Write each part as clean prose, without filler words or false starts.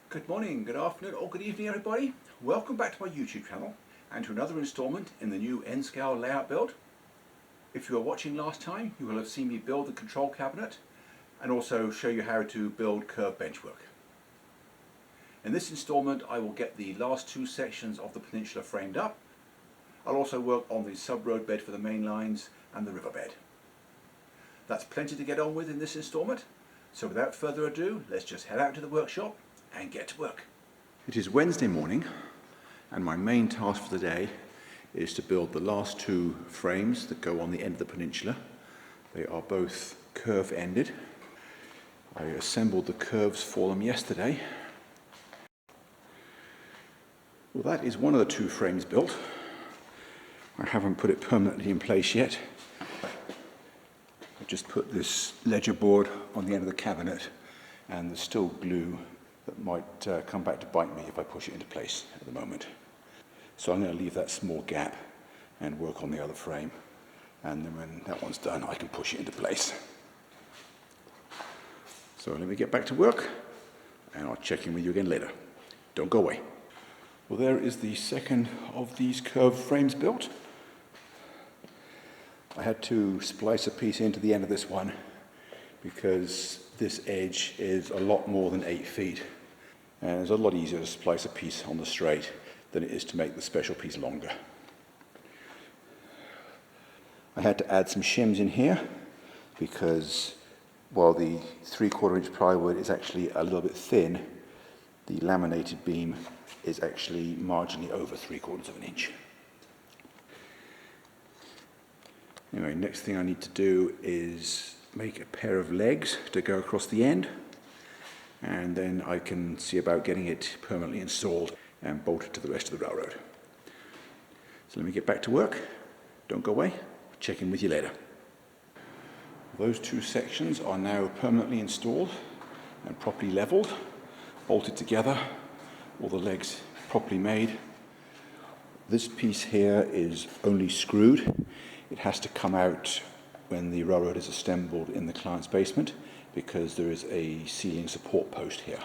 Good morning, good afternoon, or good evening, everybody. Welcome back to my YouTube channel and to another installment in the new N-scale layout build. If you were watching last time, you will have seen me build the control cabinet and also show you how to build curved benchwork. In this installment, I will get the last two sections of the peninsula framed up. I'll also work on the sub-roadbed for the main lines and the riverbed. That's plenty to get on with in this installment, so without further ado, let's just head out to the workshop and get to work. It is Wednesday morning, and my main task for the day is to build the last two frames that go on the end of the peninsula. They are both curve-ended. I assembled the curves for them yesterday. Well, that is one of the two frames built. I haven't put it permanently in place yet. I just put this ledger board on the end of the cabinet, and there's still glue that might come back to bite me if I push it into place at the moment. So I'm going to leave that small gap and work on the other frame, and then when that one's done I can push it into place. So let me get back to work and I'll check in with you again later. Don't go away. Well, there is the second of these curved frames built. I had to splice a piece into the end of this one because this edge is a lot more than 8 feet, and it's a lot easier to splice a piece on the straight than it is to make the special piece longer. I had to add some shims in here because while the 3/4 inch plywood is actually a little bit thin, the laminated beam is actually marginally over 3/4 of an inch. Anyway, next thing I need to do is make a pair of legs to go across the end, and then I can see about getting it permanently installed and bolted to the rest of the railroad. So let me get back to work. Don't go away. I'll check in with you later. Those two sections are now permanently installed and properly leveled, bolted together, all the legs properly made. This piece here is only screwed. It has to come out when the railroad is assembled in the client's basement because there is a ceiling support post here.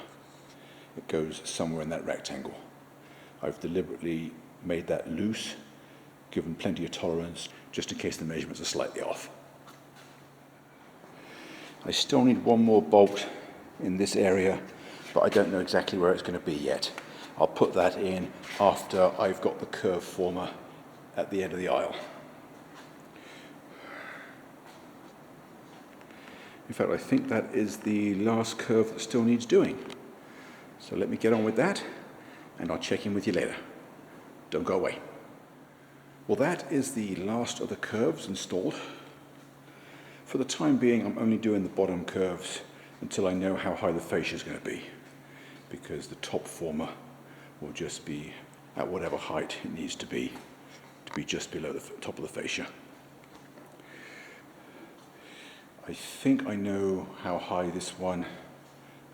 It goes somewhere in that rectangle. I've deliberately made that loose, given plenty of tolerance, just in case the measurements are slightly off. I still need one more bolt in this area, but I don't know exactly where it's going to be yet. I'll put that in after I've got the curve former at the end of the aisle. In fact, I think that is the last curve that still needs doing. So let me get on with that, and I'll check in with you later. Don't go away. Well, that is the last of the curves installed. For the time being, I'm only doing the bottom curves until I know how high the fascia is going to be, because the top former will just be at whatever height it needs to be just below the top of the fascia. I think I know how high this one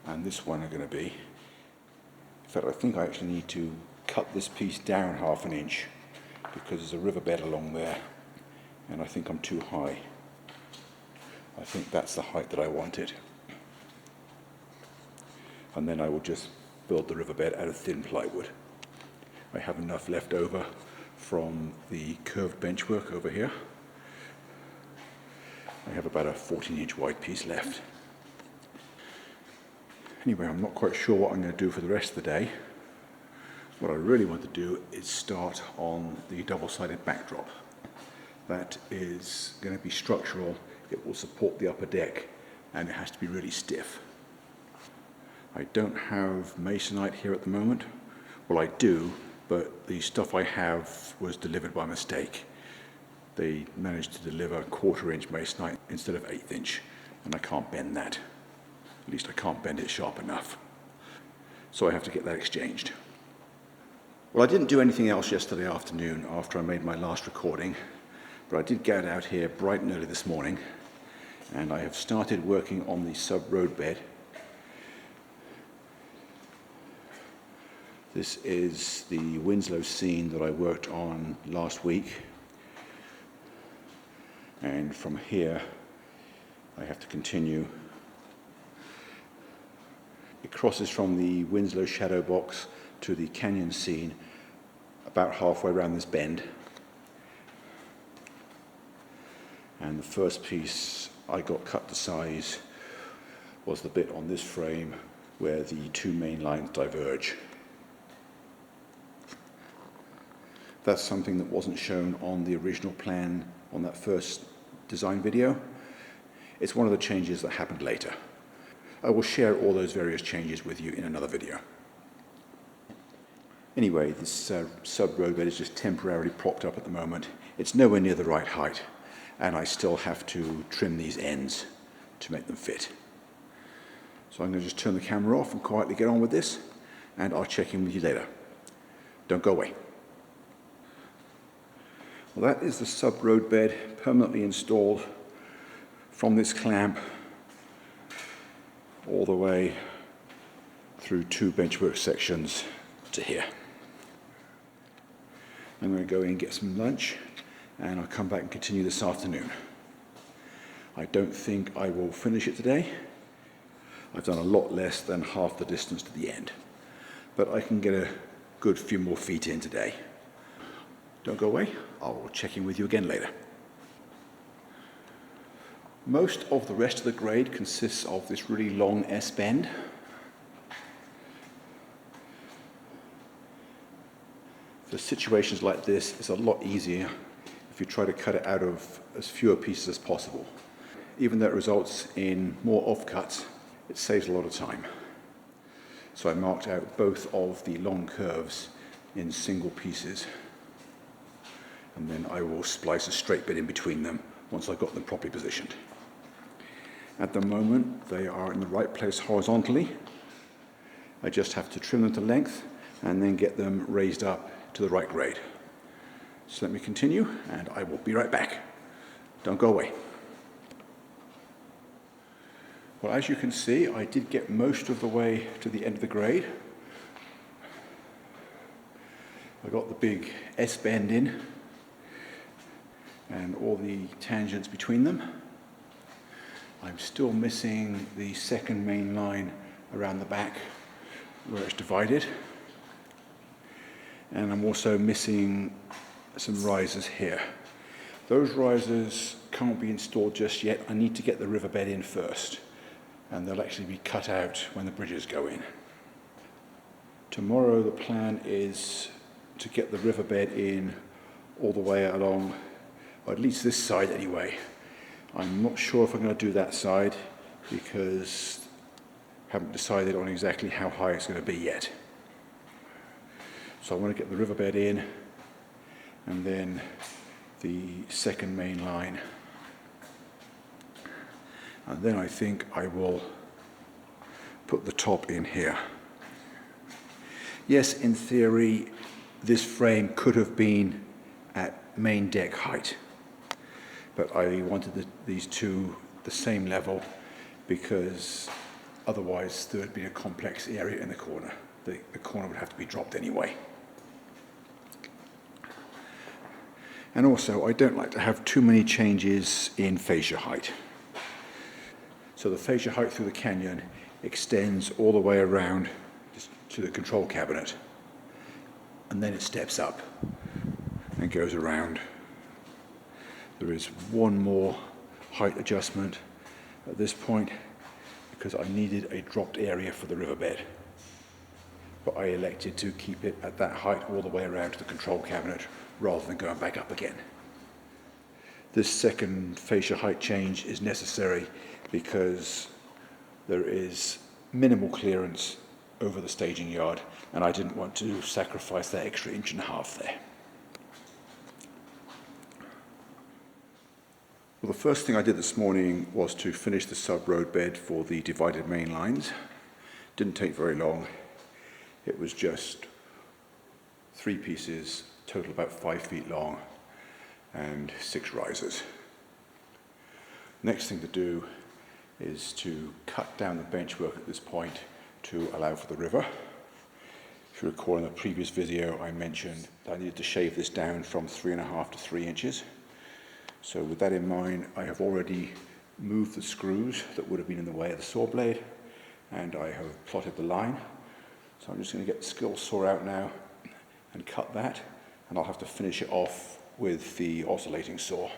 and this one are going to be. In fact, I think I actually need to cut this piece down 1/2 inch because there's a riverbed along there and I think I'm too high. I think that's the height that I wanted. And then I will just build the riverbed out of thin plywood. I have enough left over from the curved benchwork over here. I have about a 14-inch wide piece left. Anyway, I'm not quite sure what I'm going to do for the rest of the day. What I really want to do is start on the double-sided backdrop. That is going to be structural. It will support the upper deck, and it has to be really stiff. I don't have masonite here at the moment. Well, I do, but the stuff I have was delivered by mistake. They managed to deliver 1/4 inch masonite instead of 1/8 inch, and I can't bend that. At least I can't bend it sharp enough. So I have to get that exchanged. Well, I didn't do anything else yesterday afternoon after I made my last recording, but I did get out here bright and early this morning, and I have started working on the sub-roadbed. This is the Winslow scene that I worked on last week. And from here, I have to continue It crosses from the Winslow shadow box to the canyon scene about halfway around this bend. And the first piece I got cut to size was the bit on this frame where the two main lines diverge. That's something that wasn't shown on the original plan on that first design video. It's one of the changes that happened later. I will share all those various changes with you in another video. Anyway, this sub-roadbed is just temporarily propped up at the moment. It's nowhere near the right height, and I still have to trim these ends to make them fit. So I'm going to just turn the camera off and quietly get on with this, and I'll check in with you later. Don't go away. Well, that is the sub-roadbed permanently installed from this clamp all the way through two benchwork sections to here. I'm going to go in and get some lunch, and I'll come back and continue this afternoon. I don't think I will finish it today. I've done a lot less than half the distance to the end, but I can get a good few more feet in today. Don't go away. I'll check in with you again later. Most of the rest of the grade consists of this really long S-bend. For situations like this, it's a lot easier if you try to cut it out of as fewer pieces as possible. Even though it results in more offcuts, it saves a lot of time. So I marked out both of the long curves in single pieces, and then I will splice a straight bit in between them once I've got them properly positioned. At the moment, they are in the right place horizontally. I just have to trim them to length and then get them raised up to the right grade. So let me continue, and I will be right back. Don't go away. Well, as you can see, I did get most of the way to the end of the grade. I got the big S-bend in and all the tangents between them. I'm still missing the second main line around the back where it's divided. And I'm also missing some risers here. Those risers can't be installed just yet. I need to get the riverbed in first, and they'll actually be cut out when the bridges go in. Tomorrow the plan is to get the riverbed in all the way along, or at least this side anyway. I'm not sure if I'm going to do that side because I haven't decided on exactly how high it's going to be yet. So I want to get the riverbed in, and then the second main line. And then I think I will put the top in here. Yes, in theory, this frame could have been at main deck height, but I wanted these two the same level because otherwise there would be a complex area in the corner. The corner would have to be dropped anyway. And also, I don't like to have too many changes in fascia height. So the fascia height through the canyon extends all the way around to the control cabinet, and then it steps up and goes around. There is one more height adjustment at this point because I needed a dropped area for the riverbed, but I elected to keep it at that height all the way around to the control cabinet rather than going back up again. This second fascia height change is necessary because there is minimal clearance over the staging yard, and I didn't want to sacrifice that extra 1.5 inches there. Well, the first thing I did this morning was to finish the sub-roadbed for the divided main lines. Didn't take very long. It was just 3 pieces, total about 5 feet long, and 6 risers. Next thing to do is to cut down the benchwork at this point to allow for the river. If you recall in the previous video I mentioned that I needed to shave this down from 3.5 to 3 inches. So with that in mind, I have already moved the screws that would have been in the way of the saw blade, and I have plotted the line. So I'm just going to get the skill saw out now and cut that, and I'll have to finish it off with the oscillating saw.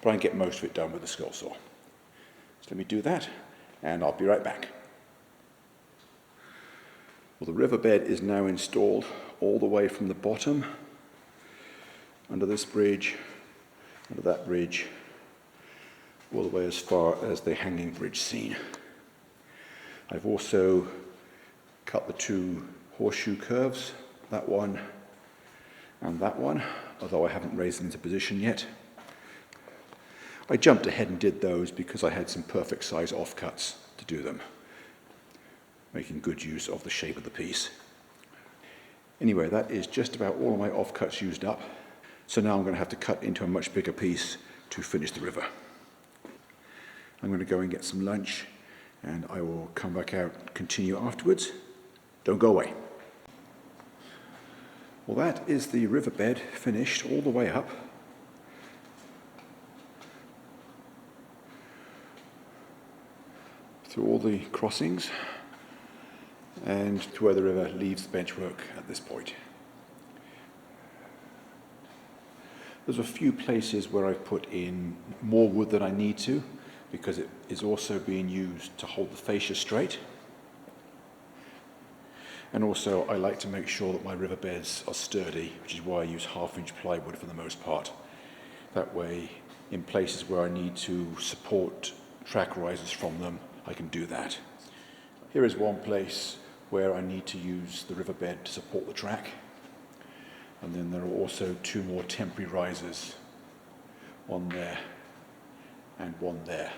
But I can get most of it done with the skill saw. So let me do that, and I'll be right back. Well, the riverbed is now installed all the way from the bottom, under this bridge, under that bridge, all the way as far as the hanging bridge scene. I've also cut the two horseshoe curves, that one and that one, although I haven't raised them into position yet. I jumped ahead and did those because I had some perfect size offcuts to do them, making good use of the shape of the piece. Anyway, that is just about all of my offcuts used up. So now I'm going to have to cut into a much bigger piece to finish the river. I'm going to go and get some lunch, and I will come back out and continue afterwards. Don't go away. Well, that is the riverbed finished all the way up. Through all the crossings and to where the river leaves the benchwork at this point. There's a few places where I've put in more wood than I need to, because it is also being used to hold the fascia straight. And also I like to make sure that my riverbeds are sturdy, which is why I use 1/2-inch plywood for the most part. That way, in places where I need to support track risers from them, I can do that. Here is one place where I need to use the riverbed to support the track. And then there are also two more temporary risers, one there and one there.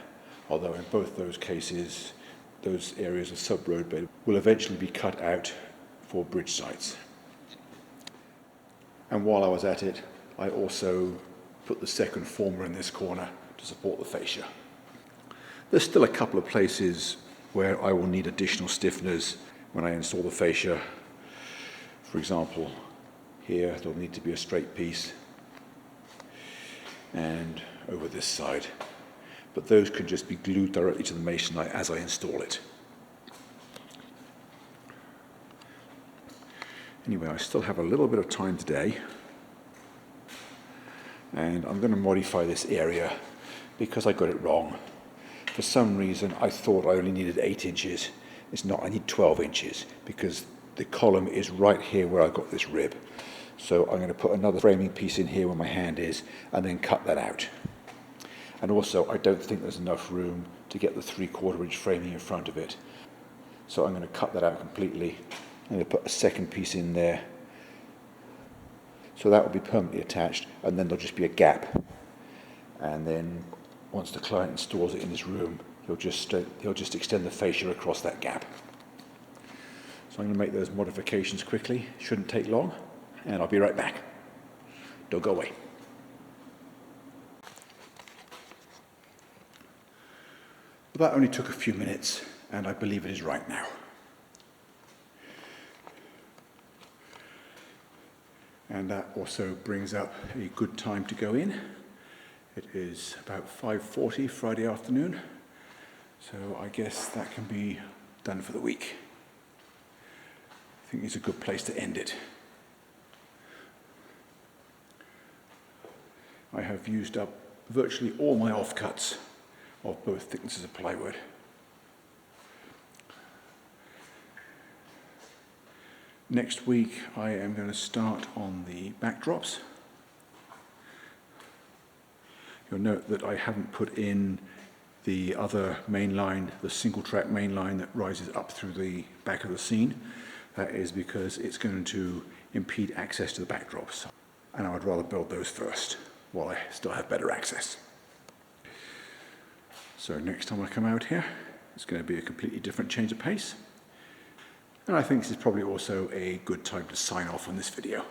Although in both those cases, those areas of subroadbed will eventually be cut out for bridge sites. And while I was at it, I also put the second former in this corner to support the fascia. There's still a couple of places where I will need additional stiffeners when I install the fascia. For example, here there'll need to be a straight piece, and over this side. But those can just be glued directly to the masonite as I install it. Anyway, I still have a little bit of time today, and I'm going to modify this area because I got it wrong. For some reason, I thought I only needed 8 inches. It's not, I need 12 inches because the column is right here where I got this rib. So I'm going to put another framing piece in here where my hand is and then cut that out. And also, I don't think there's enough room to get the 3/4 inch framing in front of it. So I'm going to cut that out completely. I'm going to put a second piece in there. So that will be permanently attached, and then there'll just be a gap. And then once the client installs it in his room, he'll just extend the fascia across that gap. So I'm going to make those modifications quickly. Shouldn't take long, and I'll be right back. Don't go away. Well, that only took a few minutes, and I believe it is right now. And that also brings up a good time to go in. It is about 5:40 Friday afternoon, so I guess that can be done for the week. I think it's a good place to end it. I have used up virtually all my offcuts of both thicknesses of plywood. Next week I am going to start on the backdrops. You'll note that I haven't put in the other main line, the single track main line that rises up through the back of the scene. That is because it's going to impede access to the backdrops, and I would rather build those first while I still have better access. So next time I come out here, it's going to be a completely different change of pace. And I think this is probably also a good time to sign off on this video.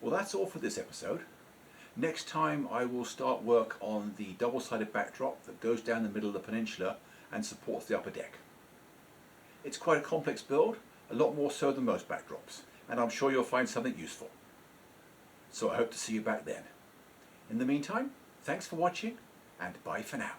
Well, that's all for this episode. Next time I will start work on the double-sided backdrop that goes down the middle of the peninsula and supports the upper deck. It's quite a complex build, a lot more so than most backdrops, and I'm sure you'll find something useful. So I hope to see you back then. In the meantime, thanks for watching, and bye for now.